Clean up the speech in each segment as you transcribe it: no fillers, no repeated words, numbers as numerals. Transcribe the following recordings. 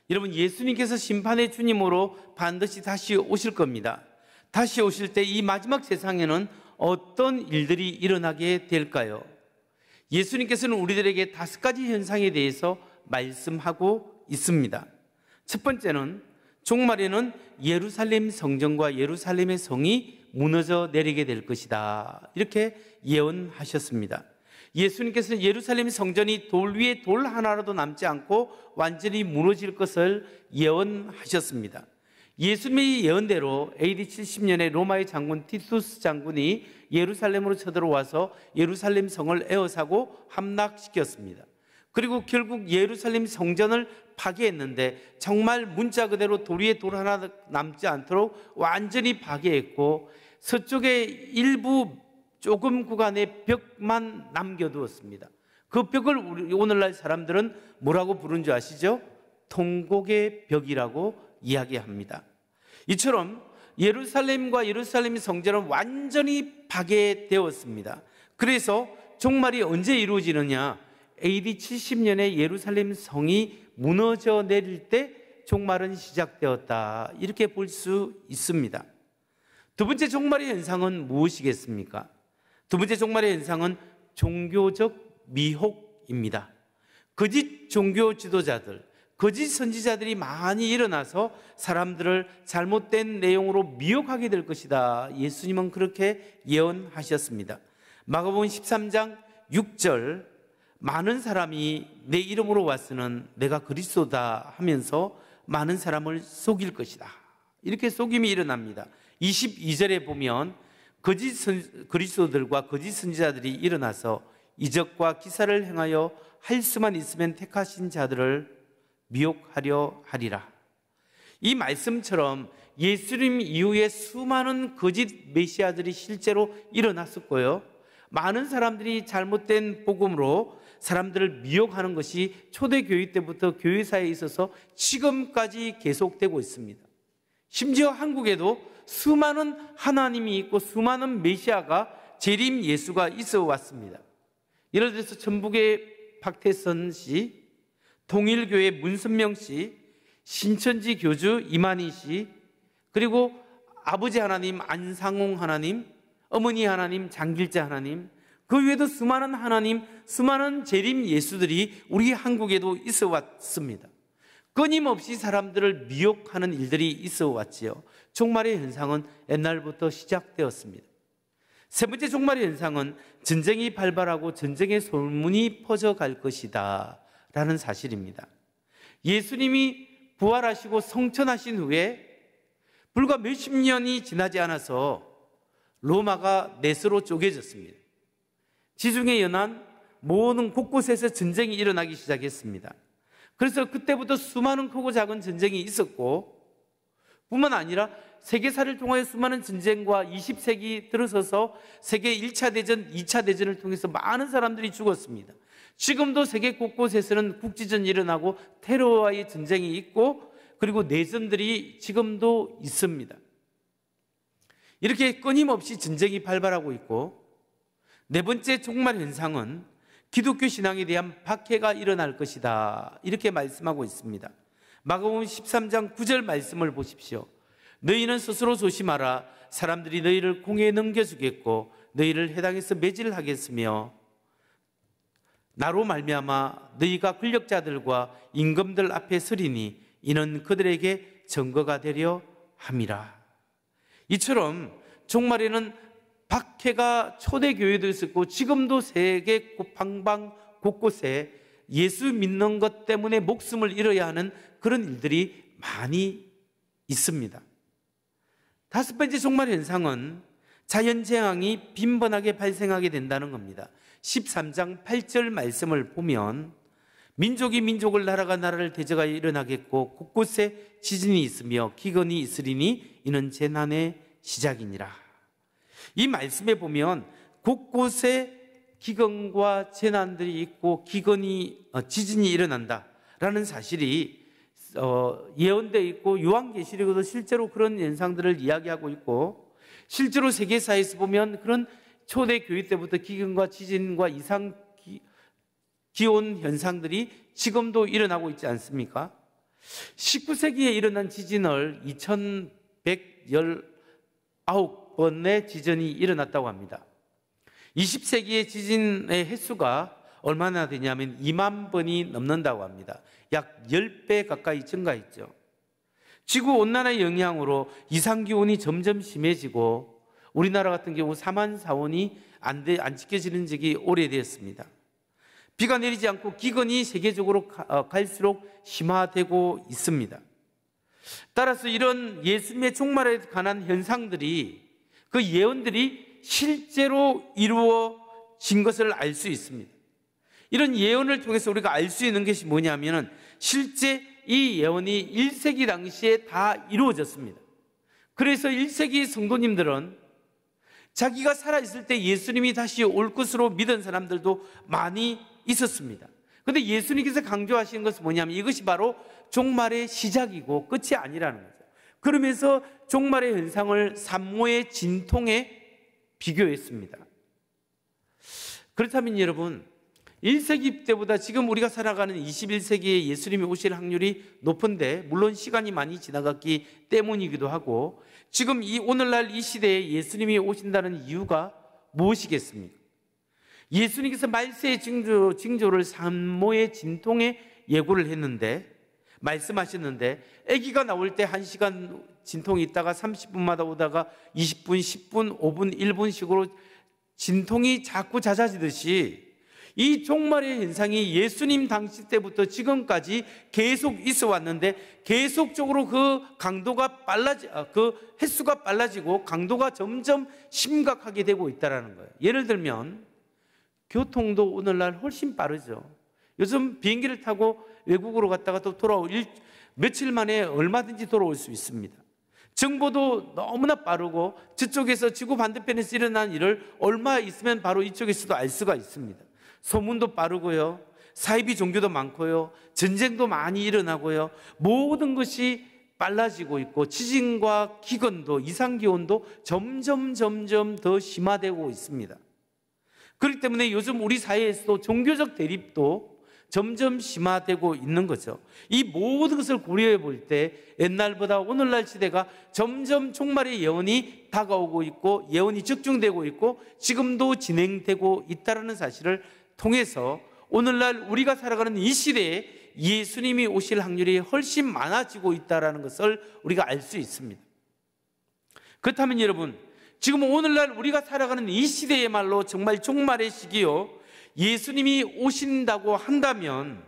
여러분, 예수님께서 심판의 주님으로 반드시 다시 오실 겁니다. 다시 오실 때 이 마지막 세상에는 어떤 일들이 일어나게 될까요? 예수님께서는 우리들에게 5가지 현상에 대해서 말씀하고 있습니다. 첫 번째는 종말에는 예루살렘 성전과 예루살렘의 성이 무너져 내리게 될 것이다, 이렇게 예언하셨습니다. 예수님께서는 예루살렘 성전이 돌 위에 돌 하나라도 남지 않고 완전히 무너질 것을 예언하셨습니다. 예수님의 예언대로 AD 70년에 로마의 장군 티투스 장군이 예루살렘으로 쳐들어와서 예루살렘 성을 에워싸고 함락시켰습니다. 그리고 결국 예루살렘 성전을 파괴했는데 정말 문자 그대로 돌 위에 돌 하나 남지 않도록 완전히 파괴했고, 서쪽의 일부 조금 구간의 벽만 남겨두었습니다. 그 벽을 오늘날 사람들은 뭐라고 부르는 줄 아시죠? 통곡의 벽이라고 이야기합니다. 이처럼 예루살렘과 예루살렘 성전은 완전히 파괴되었습니다. 그래서 종말이 언제 이루어지느냐? AD 70년에 예루살렘 성이 무너져 내릴 때 종말은 시작되었다, 이렇게 볼 수 있습니다. 두 번째 종말의 현상은 무엇이겠습니까? 두 번째 종말의 현상은 종교적 미혹입니다. 거짓 종교 지도자들, 거짓 선지자들이 많이 일어나서 사람들을 잘못된 내용으로 미혹하게 될 것이다, 예수님은 그렇게 예언하셨습니다. 마가복음 13장 6절, 많은 사람이 내 이름으로 왔으는 내가 그리스도다 하면서 많은 사람을 속일 것이다, 이렇게 속임이 일어납니다. 22절에 보면 거짓 그리스도들과 거짓 선지자들이 일어나서 이적과 기사를 행하여 할 수만 있으면 택하신 자들을 미혹하려 하리라. 이 말씀처럼 예수님 이후에 수많은 거짓 메시아들이 실제로 일어났었고요, 많은 사람들이 잘못된 복음으로 사람들을 미혹하는 것이 초대교회 때부터 교회사에 있어서 지금까지 계속되고 있습니다. 심지어 한국에도 수많은 하나님이 있고 수많은 메시아가 재림 예수가 있어 왔습니다. 예를 들어서 전북의 박태선 씨, 통일교회 문선명 씨, 신천지 교주 이만희 씨, 그리고 아버지 하나님 안상홍 하나님, 어머니 하나님 장길자 하나님, 그 외에도 수많은 하나님, 수많은 재림 예수들이 우리 한국에도 있어 왔습니다. 끊임없이 사람들을 미혹하는 일들이 있어 왔지요. 종말의 현상은 옛날부터 시작되었습니다. 세 번째 종말의 현상은 전쟁이 발발하고 전쟁의 소문이 퍼져갈 것이다 라는 사실입니다. 예수님이 부활하시고 성천하신 후에 불과 몇십 년이 지나지 않아서 로마가 넷으로 쪼개졌습니다. 지중해 연안 모든 곳곳에서 전쟁이 일어나기 시작했습니다. 그래서 그때부터 수많은 크고 작은 전쟁이 있었고, 뿐만 아니라 세계사를 통하여 수많은 전쟁과 20세기 들어서서 세계 1차 대전, 2차 대전을 통해서 많은 사람들이 죽었습니다. 지금도 세계 곳곳에서는 국지전이 일어나고 테러와의 전쟁이 있고, 그리고 내전들이 지금도 있습니다. 이렇게 끊임없이 전쟁이 발발하고 있고, 네 번째 종말 현상은 기독교 신앙에 대한 박해가 일어날 것이다, 이렇게 말씀하고 있습니다. 마가복음 13장 9절 말씀을 보십시오. 너희는 스스로 조심하라. 사람들이 너희를 공에 넘겨주겠고 너희를 해당에서 매질하겠으며 나로 말미암아 너희가 권력자들과 임금들 앞에 서리니 이는 그들에게 증거가 되려 함이라. 이처럼 종말에는 박해가 초대교회도 있었고 지금도 세계 방방 곳곳에 예수 믿는 것 때문에 목숨을 잃어야 하는 그런 일들이 많이 있습니다. 다섯 번째 종말 현상은 자연재앙이 빈번하게 발생하게 된다는 겁니다. 13장 8절 말씀을 보면 민족이 민족을 나라가 나라를 대적하여 일어나겠고 곳곳에 지진이 있으며 기근이 있으리니 이는 재난의 시작이니라. 이 말씀에 보면 곳곳에 기근과 재난들이 있고 지진이 일어난다라는 사실이 예언되어 있고 요한계시록에도 실제로 그런 현상들을 이야기하고 있고 실제로 세계사에서 보면 그런 초대교회 때부터 기근과 지진과 이상 기온 현상들이 지금도 일어나고 있지 않습니까? 19세기에 일어난 지진을 2119번의 지진이 일어났다고 합니다. 20세기의 지진의 횟수가 얼마나 되냐면 2만 번이 넘는다고 합니다. 약 10배 가까이 증가했죠. 지구온난화의 영향으로 이상기온이 점점 심해지고 우리나라 같은 경우 4만 4원이 안 지켜지는 적이 오래되었습니다. 비가 내리지 않고 기근이 세계적으로 갈수록 심화되고 있습니다. 따라서 이런 예수님의 종말에 관한 현상들이, 그 예언들이 실제로 이루어진 것을 알 수 있습니다. 이런 예언을 통해서 우리가 알 수 있는 것이 뭐냐면 실제 이 예언이 1세기 당시에 다 이루어졌습니다. 그래서 1세기 성도님들은 자기가 살아있을 때 예수님이 다시 올 것으로 믿은 사람들도 많이 있었습니다. 그런데 예수님께서 강조하시는 것은 뭐냐면 이것이 바로 종말의 시작이고 끝이 아니라는 거죠. 그러면서 종말의 현상을 산모의 진통에 비교했습니다. 그렇다면 여러분, 1세기 때보다 지금 우리가 살아가는 21세기에 예수님이 오실 확률이 높은데, 물론 시간이 많이 지나갔기 때문이기도 하고, 지금 이 오늘날 이 시대에 예수님이 오신다는 이유가 무엇이겠습니까? 예수님께서 말세의 징조를 산모의 진통에 예고를 했는데, 말씀하셨는데, 아기가 나올 때 1시간 진통이 있다가 30분마다 오다가 20분, 10분, 5분, 1분씩으로 진통이 자꾸 잦아지듯이 이 종말의 현상이 예수님 당시 때부터 지금까지 계속 있어 왔는데, 계속적으로 그 횟수가 빨라지고 강도가 점점 심각하게 되고 있다는 거예요. 예를 들면 교통도 오늘날 훨씬 빠르죠. 요즘 비행기를 타고 외국으로 갔다가 또 며칠 만에 얼마든지 돌아올 수 있습니다. 정보도 너무나 빠르고 저쪽에서 지구 반대편에서 일어난 일을 얼마 있으면 바로 이쪽에서도 알 수가 있습니다. 소문도 빠르고요, 사이비 종교도 많고요, 전쟁도 많이 일어나고요, 모든 것이 빨라지고 있고 지진과 기근도, 이상기온도 점점 더 심화되고 있습니다. 그렇기 때문에 요즘 우리 사회에서도 종교적 대립도 점점 심화되고 있는 거죠. 이 모든 것을 고려해 볼 때 옛날보다 오늘날 시대가 점점 종말의 예언이 다가오고 있고 예언이 적중되고 있고 지금도 진행되고 있다는 사실을 통해서 오늘날 우리가 살아가는 이 시대에 예수님이 오실 확률이 훨씬 많아지고 있다는 것을 우리가 알 수 있습니다. 그렇다면 여러분, 지금 오늘날 우리가 살아가는 이 시대야말로 정말 종말의 시기요, 예수님이 오신다고 한다면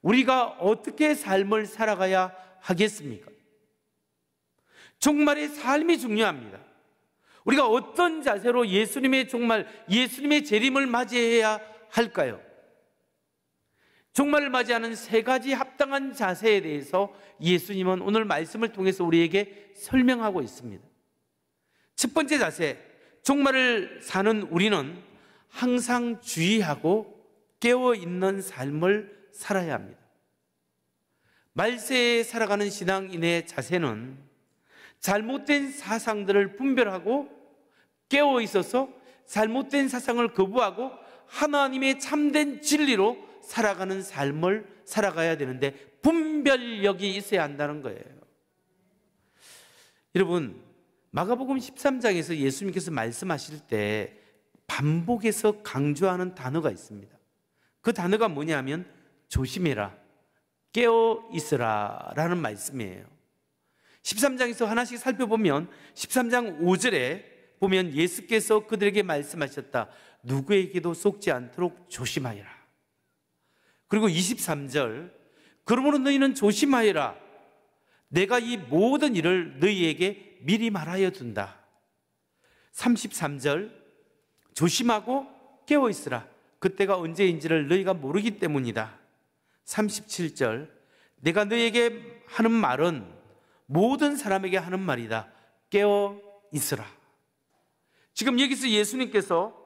우리가 어떻게 삶을 살아가야 하겠습니까? 종말의 삶이 중요합니다. 우리가 어떤 자세로 예수님의 종말, 예수님의 재림을 맞이해야 할까요? 종말을 맞이하는 3가지 합당한 자세에 대해서 예수님은 오늘 말씀을 통해서 우리에게 설명하고 있습니다. 첫 번째 자세, 종말을 사는 우리는 항상 주의하고 깨어있는 삶을 살아야 합니다. 말세에 살아가는 신앙인의 자세는 잘못된 사상들을 분별하고 깨어있어서 잘못된 사상을 거부하고 하나님의 참된 진리로 살아가는 삶을 살아가야 되는데 분별력이 있어야 한다는 거예요. 여러분, 마가복음 13장에서 예수님께서 말씀하실 때 반복해서 강조하는 단어가 있습니다. 그 단어가 뭐냐면 조심해라, 깨어 있으라 라는 말씀이에요. 13장에서 하나씩 살펴보면 13장 5절에 보면 예수께서 그들에게 말씀하셨다. 누구에게도 속지 않도록 조심하여라. 그리고 23절, 그러므로 너희는 조심하여라. 내가 이 모든 일을 너희에게 미리 말하여 둔다. 33절, 조심하고 깨어 있으라. 그때가 언제인지를 너희가 모르기 때문이다. 37절, 내가 너희에게 하는 말은 모든 사람에게 하는 말이다. 깨어 있으라. 지금 여기서 예수님께서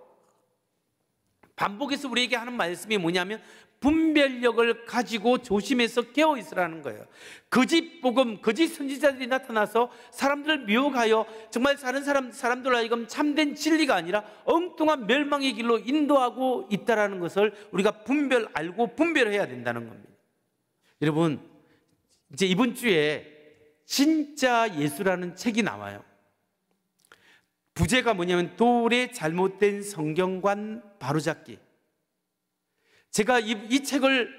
반복해서 우리에게 하는 말씀이 뭐냐면 분별력을 가지고 조심해서 깨어 있으라는 거예요. 거짓 복음, 거짓 선지자들이 나타나서 사람들을 미혹하여 정말 사는 사람들 하여금 참된 진리가 아니라 엉뚱한 멸망의 길로 인도하고 있다는 것을 우리가 알고 분별해야 된다는 겁니다. 여러분, 이제 이번 주에 진짜 예수라는 책이 나와요. 부제가 뭐냐면 돌의 잘못된 성경관 바로잡기. 제가 이 책을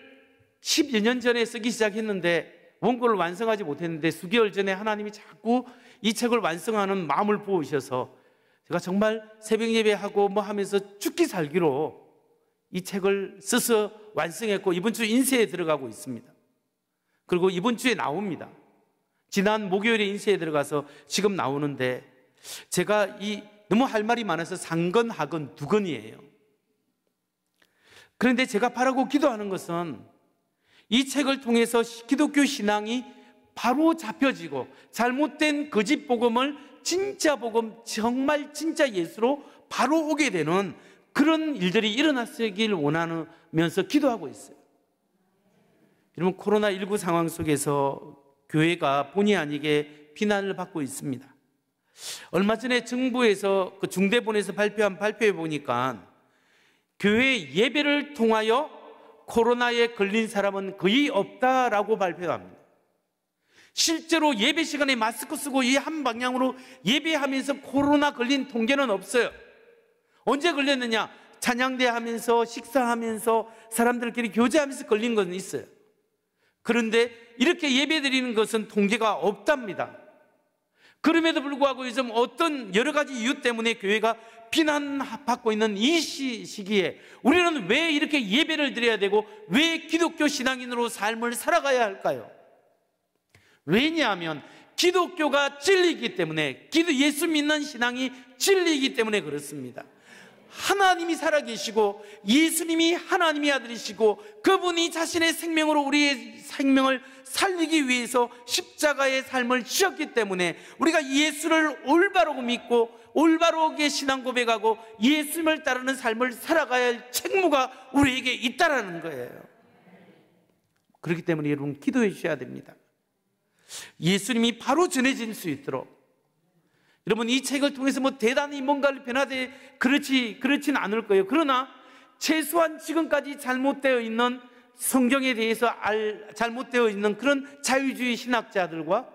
10여 년 전에 쓰기 시작했는데 원고를 완성하지 못했는데 수개월 전에 하나님이 자꾸 이 책을 완성하는 마음을 부으셔서 제가 정말 새벽 예배하고 뭐 하면서 죽기 살기로 이 책을 써서 완성했고 이번 주 인쇄에 들어가고 있습니다. 그리고 이번 주에 나옵니다. 지난 목요일에 인쇄에 들어가서 지금 나오는데 제가 너무 할 말이 많아서 상건 하건 두 건이에요. 그런데 제가 바라고 기도하는 것은 이 책을 통해서 기독교 신앙이 바로 잡혀지고 잘못된 거짓 복음을 진짜 복음, 정말 진짜 예수로 바로 오게 되는 그런 일들이 일어났길 원하면서 기도하고 있어요. 여러분, 코로나19 상황 속에서 교회가 본의 아니게 비난을 받고 있습니다. 얼마 전에 정부에서 그 중대본에서 발표한 발표에 보니까 교회 예배를 통하여 코로나에 걸린 사람은 거의 없다라고 발표합니다. 실제로 예배 시간에 마스크 쓰고 이 한 방향으로 예배하면서 코로나 걸린 통계는 없어요. 언제 걸렸느냐? 찬양대 하면서 식사하면서 사람들끼리 교제하면서 걸린 건 있어요. 그런데 이렇게 예배 드리는 것은 통계가 없답니다. 그럼에도 불구하고 요즘 어떤 여러 가지 이유 때문에 교회가 비난받고 있는 이 시기에 우리는 왜 이렇게 예배를 드려야 되고 왜 기독교 신앙인으로 삶을 살아가야 할까요? 왜냐하면 기독교가 진리이기 때문에, 예수 믿는 신앙이 진리이기 때문에 그렇습니다. 하나님이 살아계시고 예수님이 하나님의 아들이시고 그분이 자신의 생명으로 우리의 생명을 살리기 위해서 십자가의 삶을 지었기 때문에 우리가 예수를 올바르고 믿고 올바르게 신앙 고백하고 예수님을 따르는 삶을 살아가야 할 책무가 우리에게 있다라는 거예요. 그렇기 때문에 여러분 기도해 주셔야 됩니다. 예수님이 바로 전해질 수 있도록. 여러분, 이 책을 통해서 뭐 대단히 뭔가를 변화되 그렇진 않을 거예요. 그러나 최소한 지금까지 잘못되어 있는 성경에 대해서 잘못되어 있는 그런 자유주의 신학자들과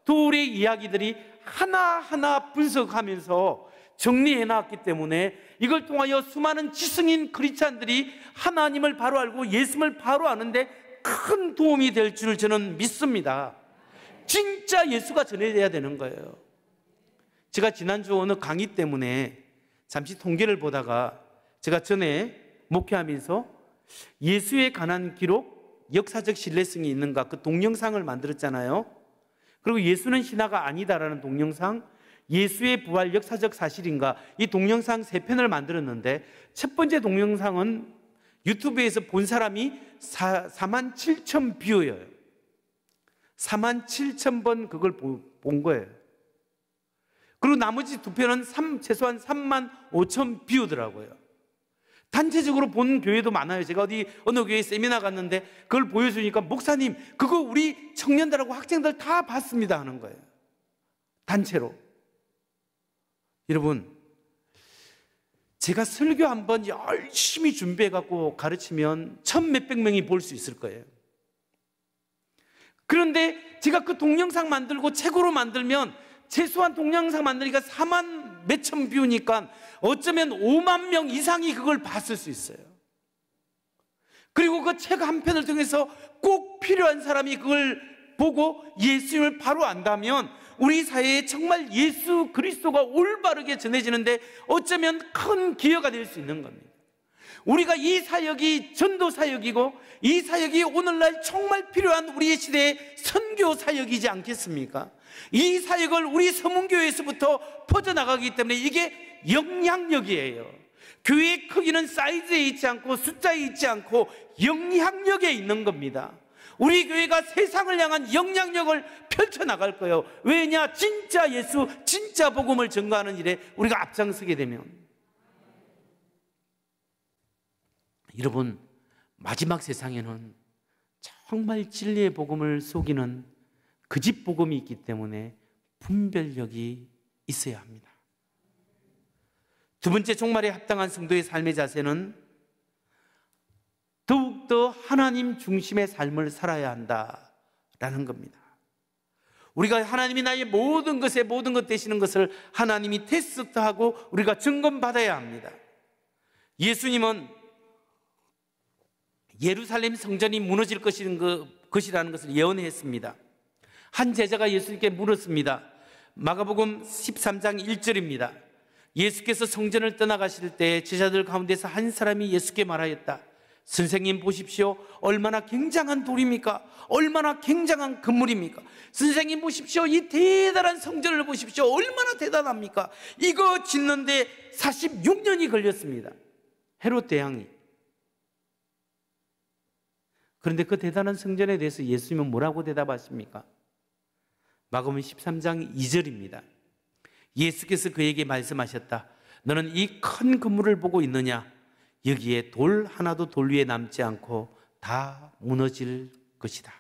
둘의 이야기들이 하나하나 분석하면서 정리해 놨기 때문에 이걸 통하여 수많은 지성인 크리스찬들이 하나님을 바로 알고 예수님을 바로 아는데 큰 도움이 될 줄 저는 믿습니다. 진짜 예수가 전해져야 되는 거예요. 제가 지난주 어느 강의 때문에 잠시 통계를 보다가 제가 전에 목회하면서 예수에 관한 기록, 역사적 신뢰성이 있는가 그 동영상을 만들었잖아요. 그리고 예수는 신화가 아니다라는 동영상, 예수의 부활 역사적 사실인가, 이 동영상 3편을 만들었는데 첫 번째 동영상은 유튜브에서 본 사람이 47,000 뷰예요. 47,000번 그걸 본 거예요. 그리고 나머지 2편은 최소한 35,000 뷰더라고요. 단체적으로 본 교회도 많아요. 제가 어느 교회 세미나 갔는데 그걸 보여주니까 목사님 그거 우리 청년들하고 학생들 다 봤습니다 하는 거예요. 단체로. 여러분, 제가 설교 한번 열심히 준비해갖고 가르치면 1,000몇백 명이 볼 수 있을 거예요. 그런데 제가 그 동영상 만들고 책으로 만들면 최소한 동영상 만드니까 4만 몇천 뷰니까 어쩌면 5만 명 이상이 그걸 봤을 수 있어요. 그리고 그 책 한 편을 통해서 꼭 필요한 사람이 그걸 보고 예수님을 바로 안다면 우리 사회에 정말 예수 그리스도가 올바르게 전해지는데 어쩌면 큰 기여가 될 수 있는 겁니다. 우리가 이 사역이 전도 사역이고 이 사역이 오늘날 정말 필요한 우리의 시대의 선교 사역이지 않겠습니까? 이 사역을 우리 서문교회에서부터 퍼져나가기 때문에 이게 영향력이에요. 교회의 크기는 사이즈에 있지 않고 숫자에 있지 않고 영향력에 있는 겁니다. 우리 교회가 세상을 향한 영향력을 펼쳐나갈 거예요. 왜냐? 진짜 예수, 진짜 복음을 전가하는 일에 우리가 앞장서게 되면. 여러분, 마지막 세상에는 정말 진리의 복음을 속이는 거짓 복음이 있기 때문에 분별력이 있어야 합니다. 두 번째, 종말에 합당한 성도의 삶의 자세는 더욱더 하나님 중심의 삶을 살아야 한다 라는 겁니다. 우리가 하나님이 나의 모든 것에 모든 것 되시는 것을 하나님이 테스트하고 우리가 점검받아야 합니다. 예수님은 예루살렘 성전이 무너질 것이라는 것을 예언했습니다. 한 제자가 예수님께 물었습니다. 마가복음 13장 1절입니다. 예수께서 성전을 떠나가실 때 제자들 가운데서 한 사람이 예수께 말하였다. 선생님 보십시오. 얼마나 굉장한 돌입니까? 얼마나 굉장한 건물입니까? 선생님 보십시오. 이 대단한 성전을 보십시오. 얼마나 대단합니까? 이거 짓는데 46년이 걸렸습니다. 헤롯 대왕이. 그런데 그 대단한 성전에 대해서 예수님은 뭐라고 대답하십니까? 마가복음 13장 2절입니다. 예수께서 그에게 말씀하셨다. 너는 이 큰 건물을 보고 있느냐? 여기에 돌 하나도 돌 위에 남지 않고 다 무너질 것이다.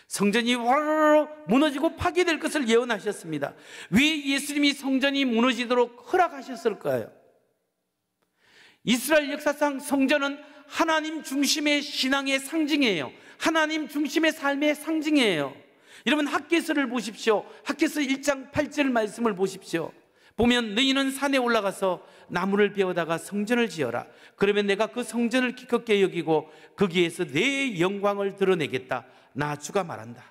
성전이 와르르 무너지고 파괴될 것을 예언하셨습니다. 왜 예수님이 성전이 무너지도록 허락하셨을까요? 이스라엘 역사상 성전은 하나님 중심의 신앙의 상징이에요. 하나님 중심의 삶의 상징이에요. 여러분 학개서를 보십시오. 학개서 1장 8절 말씀을 보십시오. 보면 너희는 산에 올라가서 나무를 베어다가 성전을 지어라. 그러면 내가 그 성전을 기껍게 여기고 거기에서 내 영광을 드러내겠다. 나 주가 말한다.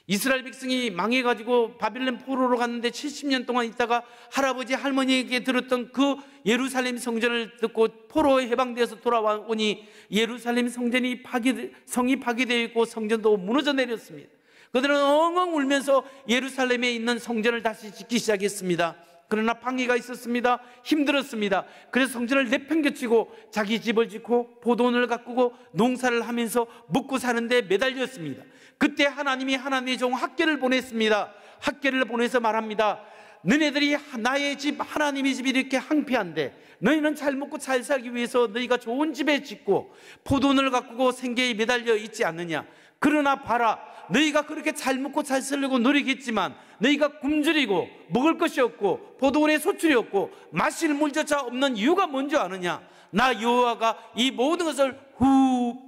이스라엘 백성이 망해가지고 바빌론 포로로 갔는데 70년 동안 있다가 할아버지 할머니에게 들었던 그 예루살렘 성전을 듣고 포로에 해방되어서 돌아오니 예루살렘 성이 파괴되어 있고 성전도 무너져 내렸습니다. 그들은 엉엉 울면서 예루살렘에 있는 성전을 다시 짓기 시작했습니다. 그러나 방해가 있었습니다. 힘들었습니다. 그래서 성전을 내팽개치고 자기 집을 짓고 포도원을 가꾸고 농사를 하면서 먹고 사는데 매달렸습니다. 그때 하나님이 하나님의 종 학개를 보냈습니다. 학개를 보내서 말합니다. 너네들이 나의 집 하나님의 집이 이렇게 황폐한데 너희는 잘 먹고 잘 살기 위해서 너희가 좋은 집에 짓고 포도원을 가꾸고 생계에 매달려 있지 않느냐. 그러나 봐라, 너희가 그렇게 잘 먹고 잘 살려고 노력했지만 너희가 굶주리고 먹을 것이 없고 포도원에 소출이 없고 마실 물조차 없는 이유가 뭔지 아느냐? 나 여호와가 이 모든 것을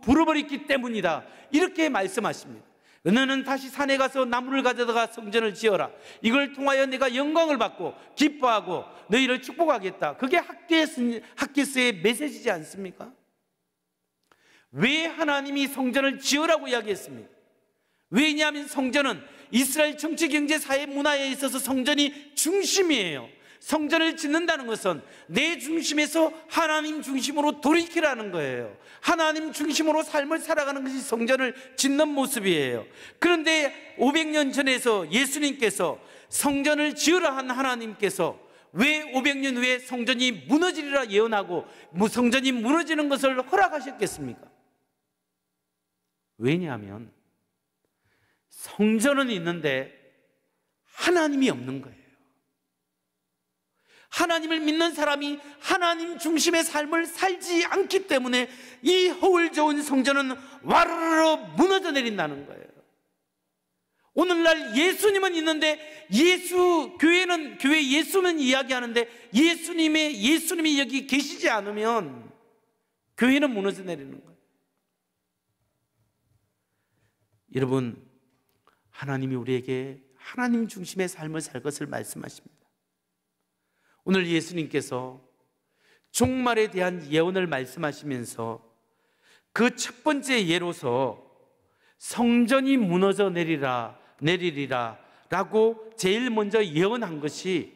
불어버렸기 때문이다. 이렇게 말씀하십니다. 너는 다시 산에 가서 나무를 가져다가 성전을 지어라. 이걸 통하여 내가 영광을 받고 기뻐하고 너희를 축복하겠다. 그게 학개서의 메시지지 않습니까? 왜 하나님이 성전을 지으라고 이야기했습니까? 왜냐하면 성전은 이스라엘 정치, 경제, 사회, 문화에 있어서 성전이 중심이에요. 성전을 짓는다는 것은 내 중심에서 하나님 중심으로 돌이키라는 거예요. 하나님 중심으로 삶을 살아가는 것이 성전을 짓는 모습이에요. 그런데 500년 전에서 예수님께서 성전을 지으라 한 하나님께서 왜 500년 후에 성전이 무너지리라 예언하고 성전이 무너지는 것을 허락하셨겠습니까? 왜냐하면 성전은 있는데 하나님이 없는 거예요. 하나님을 믿는 사람이 하나님 중심의 삶을 살지 않기 때문에 이 허울 좋은 성전은 와르르 무너져 내린다는 거예요. 오늘날 예수님은 있는데 교회 예수는 이야기하는데 예수님이 여기 계시지 않으면 교회는 무너져 내리는 거예요. 여러분, 하나님이 우리에게 하나님 중심의 삶을 살 것을 말씀하십니다. 오늘 예수님께서 종말에 대한 예언을 말씀하시면서 그 첫 번째 예로서 성전이 무너져 내리리라 라고 제일 먼저 예언한 것이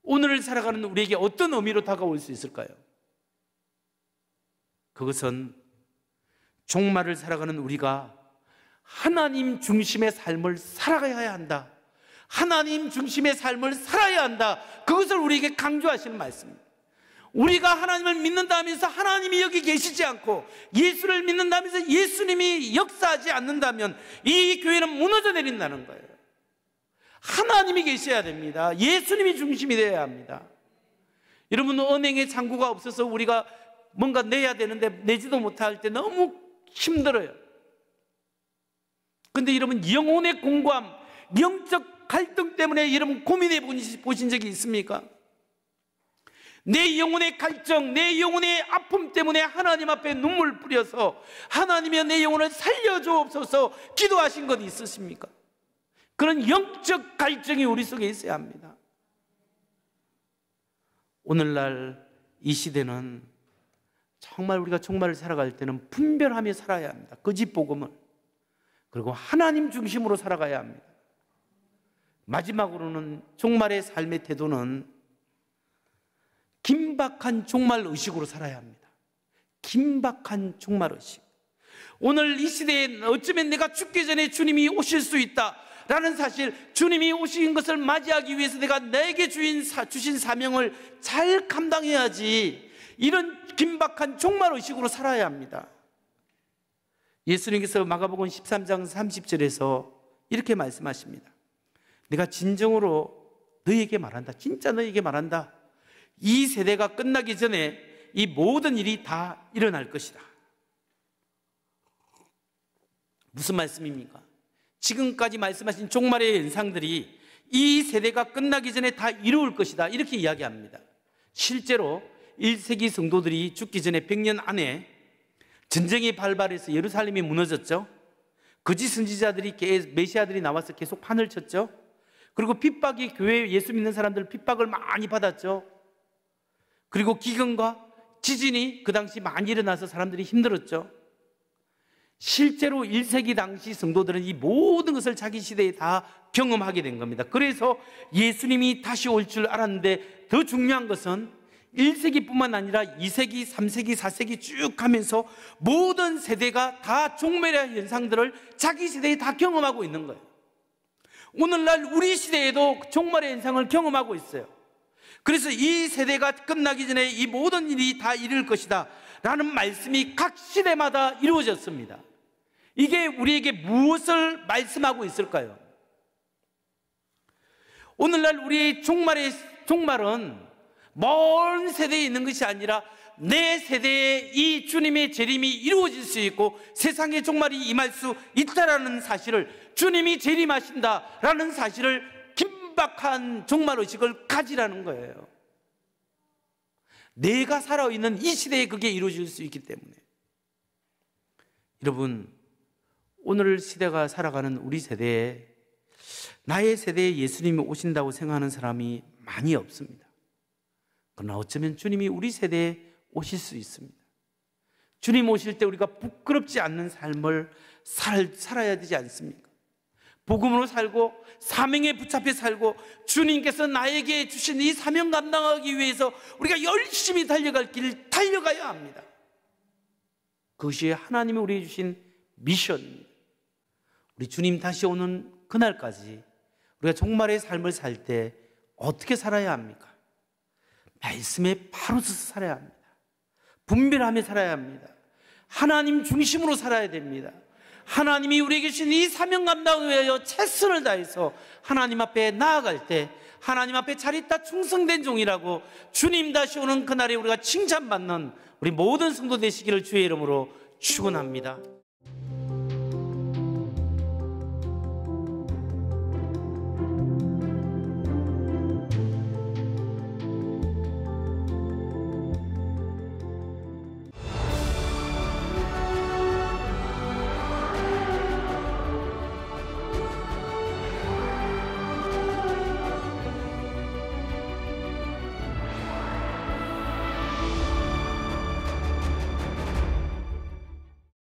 오늘을 살아가는 우리에게 어떤 의미로 다가올 수 있을까요? 그것은 종말을 살아가는 우리가 하나님 중심의 삶을 살아가야 한다. 하나님 중심의 삶을 살아야 한다. 그것을 우리에게 강조하시는 말씀입니다. 우리가 하나님을 믿는다 하면서 하나님이 여기 계시지 않고 예수를 믿는다 하면서 예수님이 역사하지 않는다면 이 교회는 무너져 내린다는 거예요. 하나님이 계셔야 됩니다. 예수님이 중심이 되어야 합니다. 여러분, 은행에 잔고가 없어서 우리가 뭔가 내야 되는데 내지도 못할 때 너무 힘들어요. 근데 여러분, 영혼의 공고함, 영적 갈등 때문에 여러분 고민해 보신 적이 있습니까? 내 영혼의 갈증, 내 영혼의 아픔 때문에 하나님 앞에 눈물 뿌려서 하나님이여 내 영혼을 살려주옵소서 기도하신 것 있으십니까? 그런 영적 갈증이 우리 속에 있어야 합니다. 오늘날 이 시대는 정말 우리가 종말을 살아갈 때는 분별하며 살아야 합니다. 거짓 복음을. 그리고 하나님 중심으로 살아가야 합니다. 마지막으로는 종말의 삶의 태도는 긴박한 종말 의식으로 살아야 합니다. 긴박한 종말 의식. 오늘 이 시대에 어쩌면 내가 죽기 전에 주님이 오실 수 있다 라는 사실, 주님이 오신 것을 맞이하기 위해서 내가 내게 주신 사명을 잘 감당해야지, 이런 긴박한 종말 의식으로 살아야 합니다. 예수님께서 마가복음 13장 30절에서 이렇게 말씀하십니다. 내가 진정으로 너희에게 말한다. 진짜 너희에게 말한다. 이 세대가 끝나기 전에 이 모든 일이 다 일어날 것이다. 무슨 말씀입니까? 지금까지 말씀하신 종말의 현상들이 이 세대가 끝나기 전에 다 이루어질 것이다, 이렇게 이야기합니다. 실제로 1세기 성도들이 죽기 전에 100년 안에 전쟁이 발발해서 예루살렘이 무너졌죠. 거짓 선지자들이, 메시아들이 나와서 계속 판을 쳤죠. 그리고 핍박이, 교회에 예수 믿는 사람들 핍박을 많이 받았죠. 그리고 기근과 지진이 그 당시 많이 일어나서 사람들이 힘들었죠. 실제로 1세기 당시 성도들은 이 모든 것을 자기 시대에 다 경험하게 된 겁니다. 그래서 예수님이 다시 올 줄 알았는데, 더 중요한 것은 1세기뿐만 아니라 2세기, 3세기, 4세기 쭉 가면서 모든 세대가 다 종말의 현상들을 자기 시대에 다 경험하고 있는 거예요. 오늘날 우리 시대에도 종말의 현상을 경험하고 있어요. 그래서 이 세대가 끝나기 전에 이 모든 일이 다 이룰 것이다 라는 말씀이 각 시대마다 이루어졌습니다. 이게 우리에게 무엇을 말씀하고 있을까요? 오늘날 우리의 종말은 먼 세대에 있는 것이 아니라 내 세대에 이 주님의 재림이 이루어질 수 있고 세상의 종말이 임할 수 있다라는 사실을, 주님이 재림하신다라는 사실을 긴박한 종말의식을 가지라는 거예요. 내가 살아있는 이 시대에 그게 이루어질 수 있기 때문에. 여러분, 오늘 시대가 살아가는 우리 세대에, 나의 세대에 예수님이 오신다고 생각하는 사람이 많이 없습니다. 그러나 어쩌면 주님이 우리 세대에 오실 수 있습니다. 주님 오실 때 우리가 부끄럽지 않는 삶을 살아야 되지 않습니까? 복음으로 살고 사명에 붙잡혀 살고 주님께서 나에게 주신 이 사명 감당하기 위해서 우리가 열심히 달려갈 길 달려가야 합니다. 그것이 하나님이 우리에게 주신 미션입니다. 우리 주님 다시 오는 그날까지 우리가 종말의 삶을 살 때 어떻게 살아야 합니까? 말씀에 바로 서서 살아야 합니다. 분별하며 살아야 합니다. 하나님 중심으로 살아야 됩니다. 하나님이 우리에게 주신 이 사명 감당을 위하여 최선을 다해서 하나님 앞에 나아갈 때 하나님 앞에 잘 있다 충성된 종이라고 주님 다시 오는 그날에 우리가 칭찬받는 우리 모든 성도 되시기를 주의 이름으로 축원합니다.